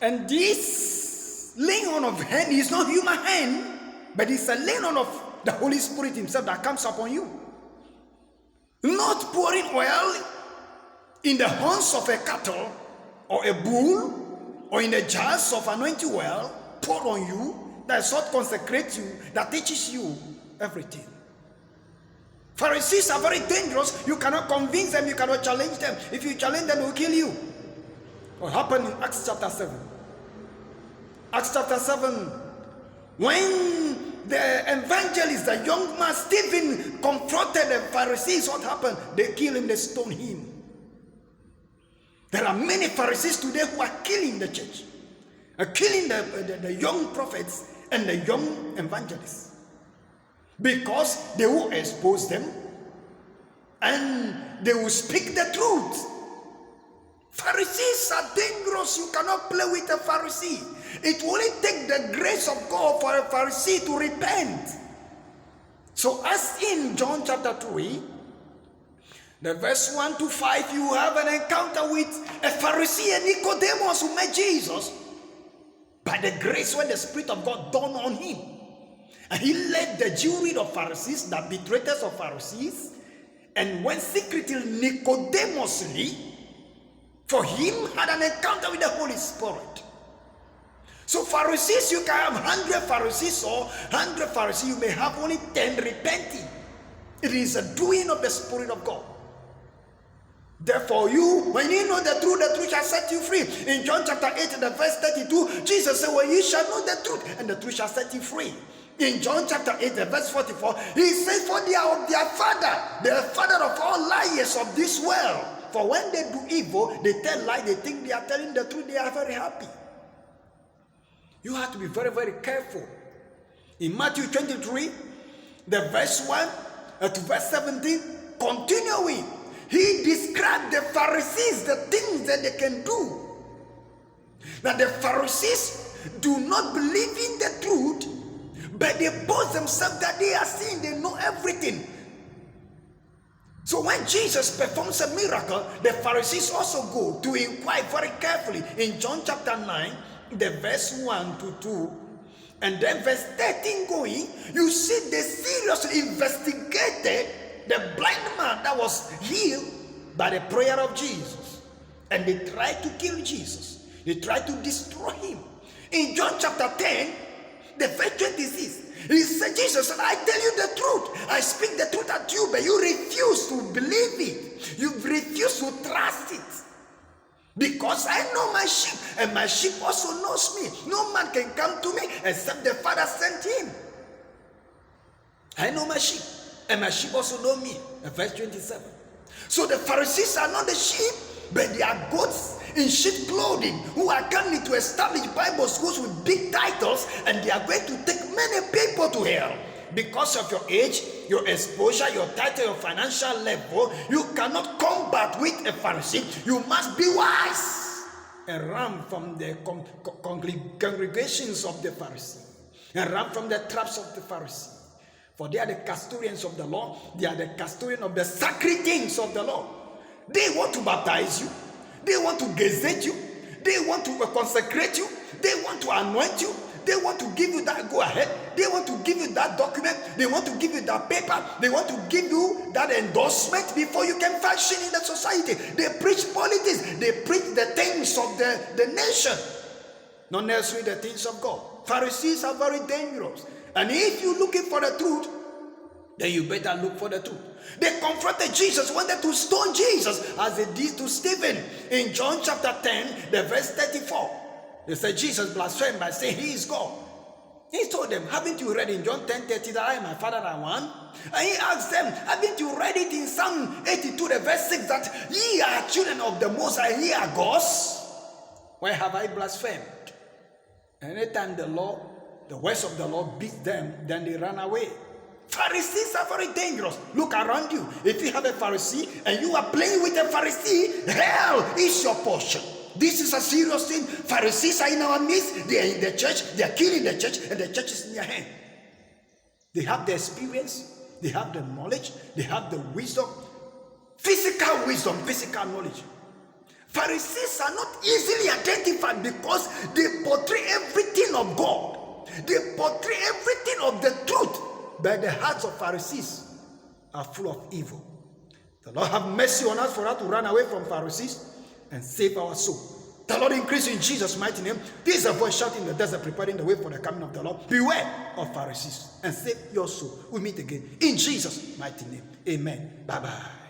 And this laying on of hand is not human hand, but it's a laying on of the Holy Spirit himself that comes upon you. Not pouring oil in the horns of a cattle or a bull or in the jars of anointing oil poured on you that is what consecrates you, that teaches you everything. Pharisees are very dangerous. You cannot convince them, you cannot challenge them. If you challenge them, they will kill you. What happened in Acts chapter 7? Acts chapter 7, when the evangelist, the young man Stephen, confronted the Pharisees, what happened? They killed him, they stoned him. There are many Pharisees today who are killing the church, killing the young prophets and the young evangelists, because they will expose them and they will speak the truth. Pharisees are dangerous. You cannot play with a Pharisee. It will only take the grace of God for a Pharisee to repent. So as in John chapter 3, the verse 1 to 5, you have an encounter with a Pharisee and Nicodemus who met Jesus by the grace when the Spirit of God dawned on him. And he led the jury of Pharisees, the betrayers of Pharisees, and went secretly, Nicodemusly, for him had an encounter with the Holy Spirit. So Pharisees, you can have 100 Pharisees or 100 Pharisees, you may have only 10 repenting. It is a doing of the Spirit of God. Therefore you, when you know the truth shall set you free. In John chapter 8, the verse 32, Jesus said, well, you shall know the truth, and the truth shall set you free. In John chapter 8, the verse 44, he says, for they are of their father, the father of all liars of this world. For when they do evil, they tell lies, they think they are telling the truth, they are very happy. You have to be very, very careful. In Matthew 23, the verse 1 to verse 17, continuing, he described the Pharisees, the things that they can do. That the Pharisees do not believe in the truth, but they boast themselves that they are seeing, they know everything. So when Jesus performs a miracle, the Pharisees also go to inquire very carefully. In John chapter 9, the verse 1 to 2, and then verse 13 going, you see they seriously investigated the blind man that was healed by the prayer of Jesus. And they tried to kill Jesus. They tried to destroy him. In John chapter 10, the verse 26, he said, Jesus said, I tell you the truth. I speak the truth at you, but you refuse to believe it. You refuse to trust it. Because I know my sheep, and my sheep also knows me. No man can come to me except the Father sent him. I know my sheep, and my sheep also know me. Verse 27. So the Pharisees are not the sheep, but they are goats in sheep clothing who are coming to establish Bible schools with big titles, and they are going to take many people to hell. Because of your age, your exposure, your title, your financial level, you cannot combat with a Pharisee. You must be wise and run from the congregations of the Pharisee, and run from the traps of the Pharisee. For they are the custodians of the law. They are the custodians of the sacred things of the law. They want to baptize you. They want to gazette you. They want to consecrate you. They want to anoint you. They want to give you that go ahead. They want to give you that document. They want to give you that paper. They want to give you that endorsement before you can function in the society. They preach politics. They preach the things of the nation, not necessarily the things of God. Pharisees are very dangerous. And if you're looking for the truth, then you better look for the truth. They confronted Jesus, wanted to stone Jesus as they did to Stephen. In John chapter 10, the verse 34. They said Jesus blasphemed by saying he is God. He told them, haven't you read in John 10:30 that I and my Father are one? And he asked them, haven't you read it in Psalm 82, the verse 6, that ye are children of the Most High, ye are gods? Why have I blasphemed? Anytime the words of the Lord beat them, then they run away. Pharisees are very dangerous. Look around you. If you have a Pharisee and you are playing with a Pharisee, hell is your portion. This is a serious thing. Pharisees are in our midst. They are in the church. They are killing the church, and the church is in their hand. They have the experience. They have the knowledge. They have the wisdom. Physical wisdom, physical knowledge. Pharisees are not easily identified because they portray everything of God. They portray everything of the truth. But the hearts of Pharisees are full of evil. The Lord have mercy on us for us to run away from Pharisees and save our soul. The Lord increase in Jesus' mighty name. This is a voice shouting in the desert, preparing the way for the coming of the Lord. Beware of Pharisees and save your soul. We meet again in Jesus' mighty name. Amen. Bye-bye.